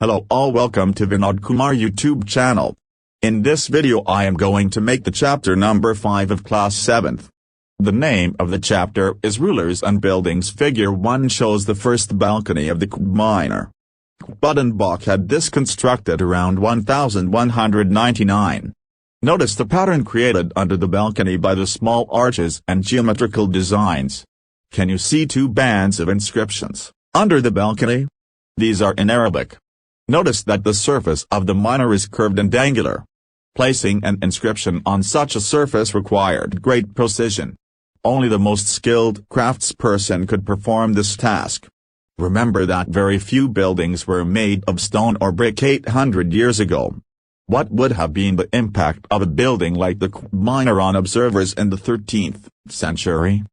Hello all, welcome to Vinod Kumar YouTube channel. In this video I am going to make the chapter number 5 of class 7th. The name of the chapter is Rulers and Buildings. Figure 1 shows the first balcony of the Khajuraho. Buddenbach had this constructed around 1199. Notice the pattern created under the balcony by the small arches and geometrical designs. Can you see two bands of inscriptions under the balcony? These are in Arabic. Notice that the surface of the minor is curved and angular. Placing an inscription on such a surface required great precision. Only the most skilled craftsperson could perform this task. Remember that very few buildings were made of stone or brick 800 years ago. What would have been the impact of a building like the Khajuraho on observers in the 13th century?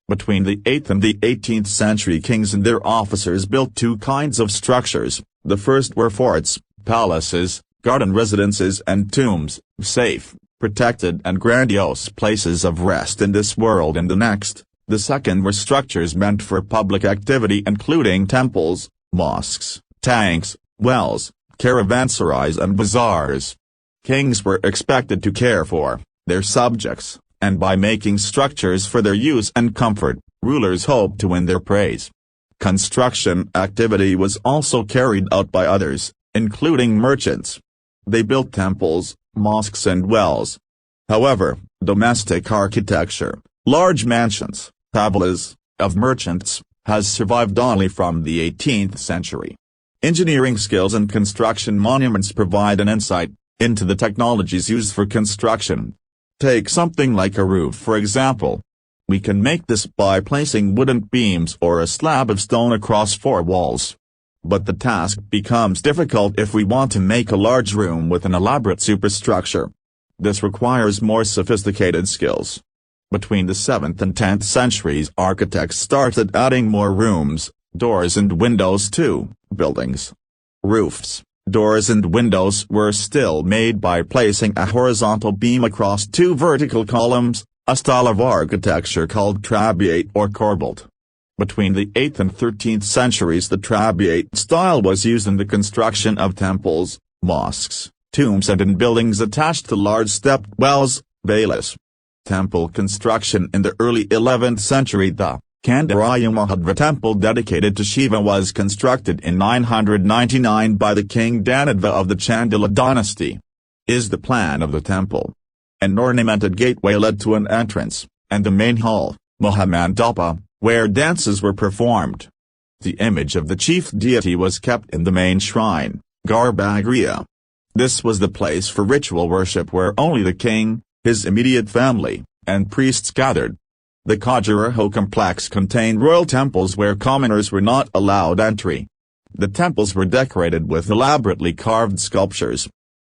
Between the 8th and the 18th century, kings and their officers built two kinds of structures. The first were forts, palaces, garden residences and tombs, safe, protected and grandiose places of rest in this world and the next. The second were structures meant for public activity, including temples, mosques, tanks, wells, caravanserais and bazaars. Kings were expected to care for their subjects, and by making structures for their use and comfort, rulers hoped to win their praise. Construction activity was also carried out by others, including merchants. They built temples, mosques and wells. However, domestic architecture, large mansions, palaces, of merchants, has survived only from the 18th century. Engineering skills and construction monuments provide an insight into the technologies used for construction. Take something like a roof for example. We can make this by placing wooden beams or a slab of stone across four walls. But the task becomes difficult if we want to make a large room with an elaborate superstructure. This requires more sophisticated skills. Between the 7th and 10th centuries, architects started adding more rooms, doors and windows to buildings. Roofs, doors and windows were still made by placing a horizontal beam across two vertical columns, a style of architecture called trabeate or corbelled. Between the 8th and 13th centuries, the trabeate style was used in the construction of temples, mosques, tombs and in buildings attached to large stepped wells, balis. Temple construction in the early 11th century. The Khajuraho Temple dedicated to Shiva was constructed in 999 by the king Dhanadeva of the Chandala dynasty. Is the plan of the temple. An ornamented gateway led to an entrance, and the main hall, Mahamandapa, where dances were performed. The image of the chief deity was kept in the main shrine, Garbhagriha. This was the place for ritual worship where only the king, his immediate family, and priests gathered. The Khajuraho Complex contained royal temples where commoners were not allowed entry. The temples were decorated with elaborately carved sculptures.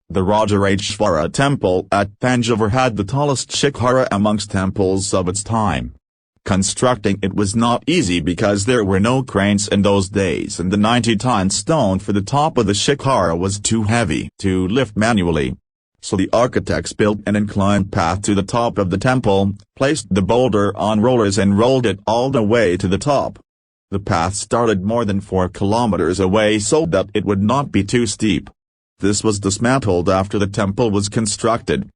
The Khajuraho Temple at Thanjavur had the tallest shikhara amongst temples of its time. Constructing it was not easy because there were no cranes in those days and the 90-ton stone for the top of the shikhara was too heavy to lift manually. So the architects built an inclined path to the top of the temple, placed the boulder on rollers and rolled it all the way to the top. The path started more than 4 kilometers away so that it would not be too steep. This was dismantled after the temple was constructed.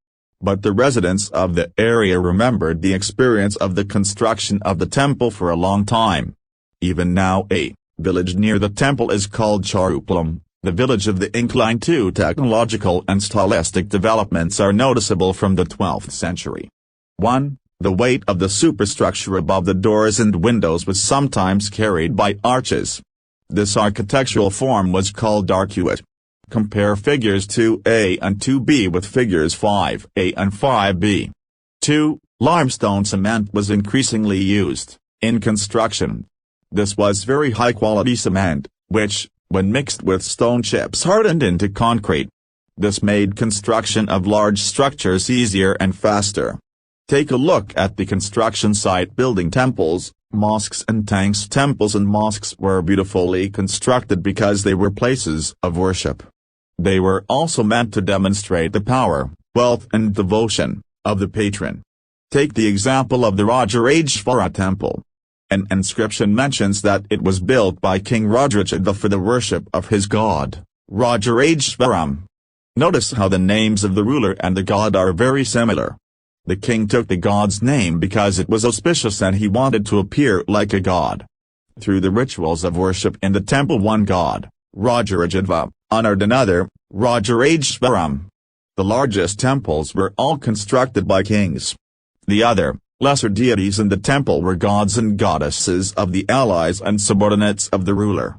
But the residents of the area remembered the experience of the construction of the temple for a long time. Even now a village near the temple is called Charupalam. The village of the incline to technological and stylistic developments are noticeable from the 12th century. 1. The weight of the superstructure above the doors and windows was sometimes carried by arches. This architectural form was called arcuate. Compare figures 2a and 2b with figures 5a and 5b. 2. Limestone cement was increasingly used in construction. This was very high-quality cement, which, when mixed with stone chips, hardened into concrete. This made construction of large structures easier and faster. Take a look at the construction site building temples, mosques and tanks. Temples and mosques were beautifully constructed because they were places of worship. They were also meant to demonstrate the power, wealth and devotion of the patron. Take the example of the Khajuraho Temple. An inscription mentions that it was built by King Khajuraho for the worship of his god. Rajarajeshwaram. Notice how the names of the ruler and the god are very similar. The king took the god's name because it was auspicious and he wanted to appear like a god. Through the rituals of worship in the temple, one god, Rajarajadva, honored another, Rajarajeshwaram. The largest temples were all constructed by kings. The other, lesser deities in the temple were gods and goddesses of the allies and subordinates of the ruler.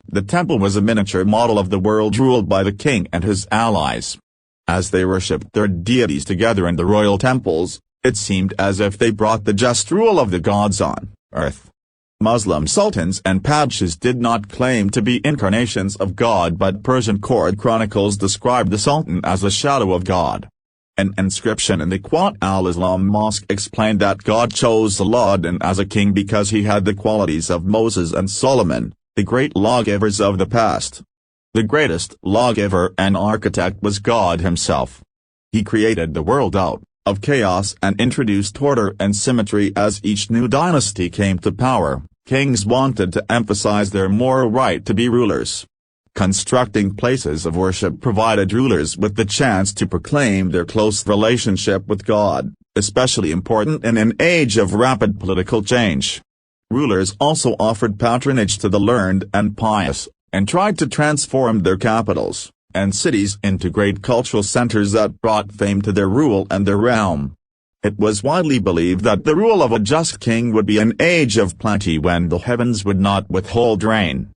The temple was a miniature model of the world ruled by the king and his allies. As they worshipped their deities together in the royal temples, it seemed as if they brought the just rule of the gods on earth. Muslim sultans and padshahs did not claim to be incarnations of God, but Persian court chronicles described the sultan as a shadow of God. An inscription in the Quat al-Islam mosque explained that God chose Aladdin as a king because he had the qualities of Moses and Solomon, the great lawgivers of the past. The greatest lawgiver and architect was God himself. He created the world out of chaos and introduced order and symmetry as each new dynasty came to power. Kings wanted to emphasize their moral right to be rulers. Constructing places of worship provided rulers with the chance to proclaim their close relationship with God, especially important in an age of rapid political change. Rulers also offered patronage to the learned and pious, and tried to transform their capitals and cities into great cultural centers that brought fame to their rule and their realm. It was widely believed that the rule of a just king would be an age of plenty when the heavens would not withhold rain.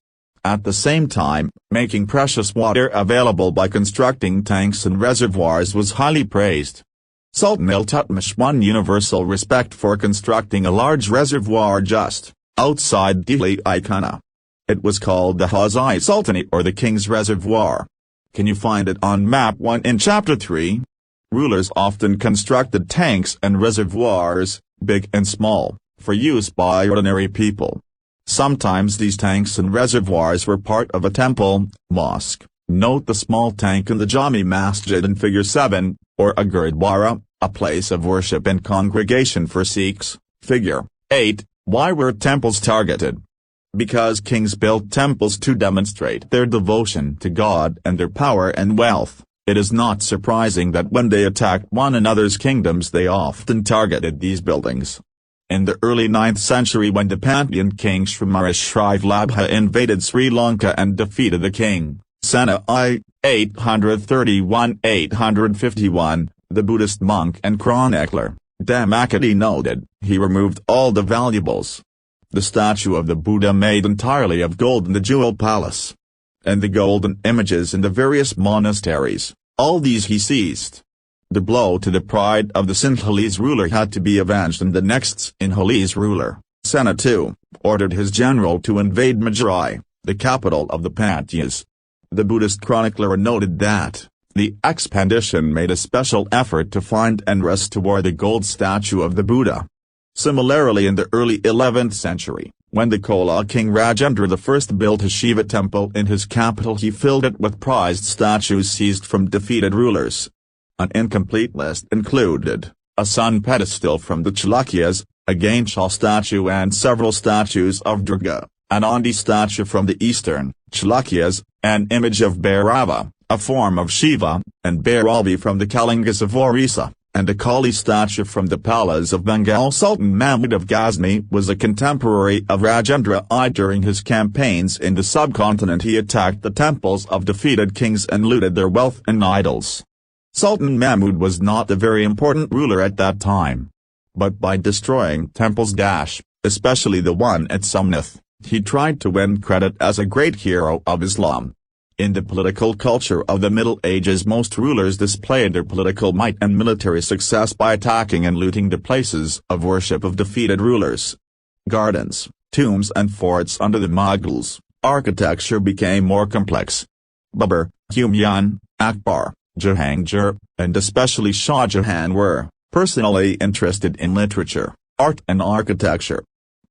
At the same time, making precious water available by constructing tanks and reservoirs was highly praised. Sultan Iltutmish won universal respect for constructing a large reservoir just outside Delhi-i-Kana. It was called the Ghazni Sultanate or the King's Reservoir. Can you find it on Map 1 in Chapter 3? Rulers often constructed tanks and reservoirs, big and small, for use by ordinary people. Sometimes these tanks and reservoirs were part of a temple, mosque. Note the small tank in the Jami Masjid in Figure 7, or a Gurdwara, a place of worship and congregation for Sikhs. Figure 8. Why were temples targeted? Because kings built temples to demonstrate their devotion to God and their power and wealth. It is not surprising that when they attacked one another's kingdoms they often targeted these buildings. In the early 9th century, when the Pandyan king Srimarashrivallabha invaded Sri Lanka and defeated the king, Sena I. 831-851, the Buddhist monk and chronicler, Dhammakadi noted, he removed all the valuables. The statue of the Buddha made entirely of gold in the jewel palace, and the golden images in the various monasteries, all these he seized. The blow to the pride of the Sinhalese ruler had to be avenged, and the next Sinhalese ruler, Sena II, ordered his general to invade Madurai, the capital of the Pandyas. The Buddhist chronicler noted that the expedition made a special effort to find and restore the gold statue of the Buddha. Similarly, in the early 11th century, when the Chola king Rajendra I built his Shiva Temple in his capital, he filled it with prized statues seized from defeated rulers. An incomplete list included a sun pedestal from the Chalukyas, a Ganesha statue and several statues of Durga, an Andi statue from the eastern Chalukyas, an image of Bhairava, a form of Shiva, and Bhairavi from the Kalingas of Orissa, and a Kali statue from the palace of Bengal. Sultan Mahmud of Ghazni was a contemporary of Rajendra I. During his campaigns in the subcontinent he attacked the temples of defeated kings and looted their wealth and idols. Sultan Mahmud was not a very important ruler at that time. But by destroying temples especially the one at Somnath, he tried to win credit as a great hero of Islam. In the political culture of the Middle Ages, most rulers displayed their political might and military success by attacking and looting the places of worship of defeated rulers. Gardens, tombs and forts under the Mughals, architecture became more complex. Babur, Humayun, Akbar, Jahangir, and especially Shah Jahan were personally interested in literature, art and architecture.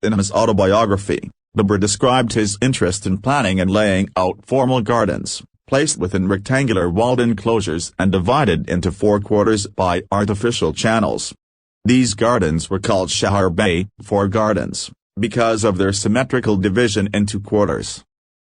In his autobiography, Babur described his interest in planning and laying out formal gardens, placed within rectangular walled enclosures and divided into four quarters by artificial channels. These gardens were called Shahar-Bay, four gardens, because of their symmetrical division into quarters.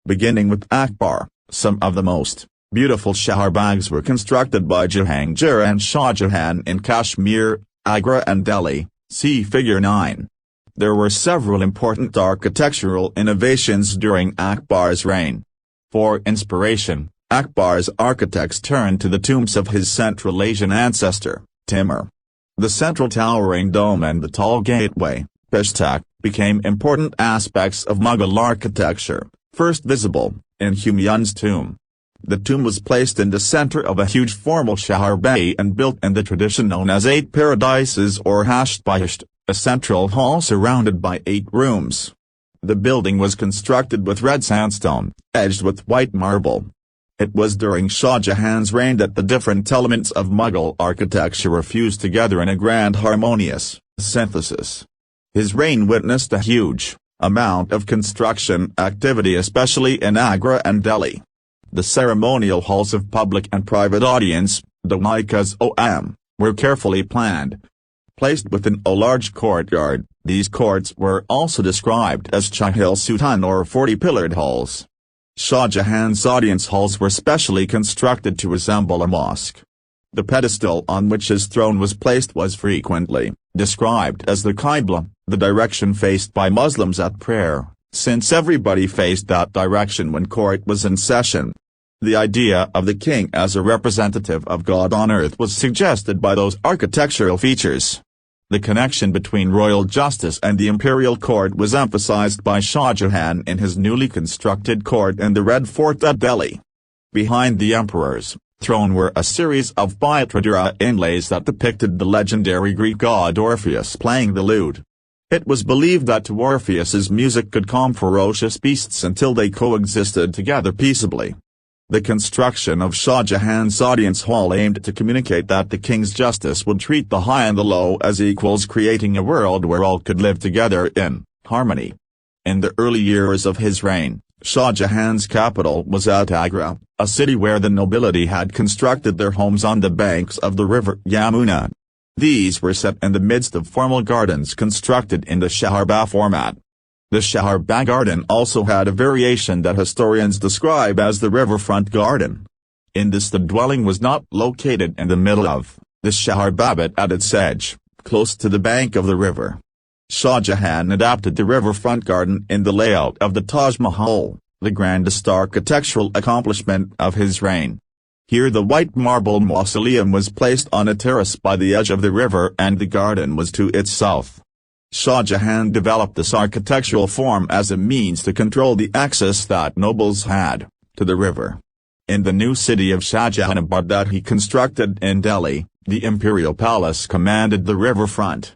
Beginning with Akbar, Some of the most beautiful Shaharbags were constructed by Jahangir and Shah Jahan in Kashmir, Agra and Delhi, see Figure 9. There were several important architectural innovations during Akbar's reign. For inspiration, Akbar's architects turned to the tombs of his Central Asian ancestor, Timur. The central towering dome and the tall gateway, Peshtak, became important aspects of Mughal architecture, first visible in Humayun's tomb. The tomb was placed in the center of a huge formal Shaharbagi and built in the tradition known as 8 Paradises or Hasht-Bahisht, a central hall surrounded by 8 rooms. The building was constructed with red sandstone, edged with white marble. It was during Shah Jahan's reign that the different elements of Mughal architecture were fused together in a grand harmonious synthesis. His reign witnessed a huge amount of construction activity especially in Agra and Delhi. The ceremonial halls of public and private audience, the Maikas were carefully planned. Placed within a large courtyard, these courts were also described as Chahil Sultan or 40-pillared halls. Shah Jahan's audience halls were specially constructed to resemble a mosque. The pedestal on which his throne was placed was frequently described as the Qibla, the direction faced by Muslims at prayer, since everybody faced that direction when court was in session. The idea of the king as a representative of God on earth was suggested by those architectural features. The connection between royal justice and the imperial court was emphasized by Shah Jahan in his newly constructed court in the Red Fort at Delhi. Behind the emperor's throne were a series of Bhattacharya inlays that depicted the legendary Greek god Orpheus playing the lute. It was believed that to Orpheus's music could calm ferocious beasts until they coexisted together peaceably. The construction of Shah Jahan's audience hall aimed to communicate that the king's justice would treat the high and the low as equals, creating a world where all could live together in harmony. In the early years of his reign, Shah Jahan's capital was at Agra, a city where the nobility had constructed their homes on the banks of the river Yamuna. These were set in the midst of formal gardens constructed in the Shaharbagh format. The Shaharbagh garden also had a variation that historians describe as the riverfront garden. In this, the dwelling was not located in the middle of the Shaharbagh but at its edge, close to the bank of the river. Shah Jahan adapted the riverfront garden in the layout of the Taj Mahal, the grandest architectural accomplishment of his reign. Here the white marble mausoleum was placed on a terrace by the edge of the river and the garden was to its south. Shah Jahan developed this architectural form as a means to control the access that nobles had to the river. In the new city of Shahjahanabad that he constructed in Delhi, the imperial palace commanded the riverfront.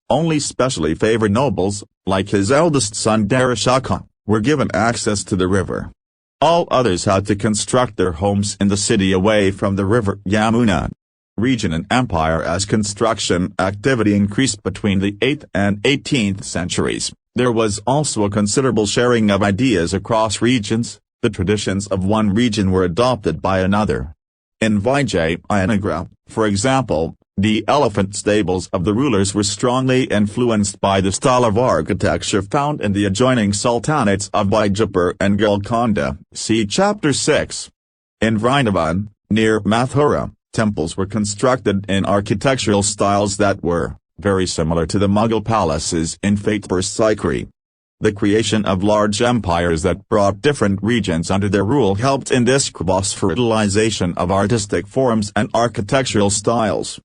Only specially favored nobles, like his eldest son Darashaka, were given access to the river. All others had to construct their homes in the city away from the river Yamuna. Region and empire. As construction activity increased between the 8th and 18th centuries, there was also a considerable sharing of ideas across regions. The traditions of one region were adopted by another. In Vijayanagara, for example, the elephant stables of the rulers were strongly influenced by the style of architecture found in the adjoining sultanates of Bijapur and Golconda, see Chapter 6. In Vrindavan, near Mathura, temples were constructed in architectural styles that were very similar to the Mughal palaces in Fatehpur Sikri. The creation of large empires that brought different regions under their rule helped in this cross-fertilization of artistic forms and architectural styles.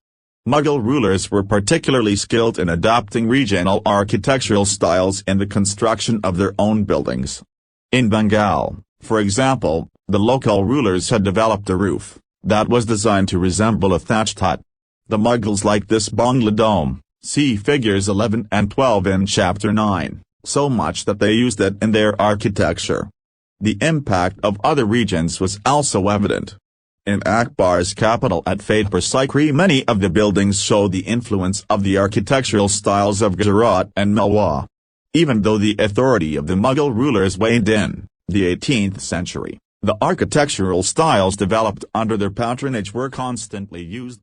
Mughal rulers were particularly skilled in adapting regional architectural styles in the construction of their own buildings. In Bengal, for example, the local rulers had developed a roof that was designed to resemble a thatched hut. The Mughals liked this Bangla dome, see figures 11 and 12 in Chapter 9, so much that they used it in their architecture. The impact of other regions was also evident. In Akbar's capital at Fatehpur Sikri, many of the buildings show the influence of the architectural styles of Gujarat and Malwa. Even though the authority of the Mughal rulers waned in the 18th century, the architectural styles developed under their patronage were constantly used.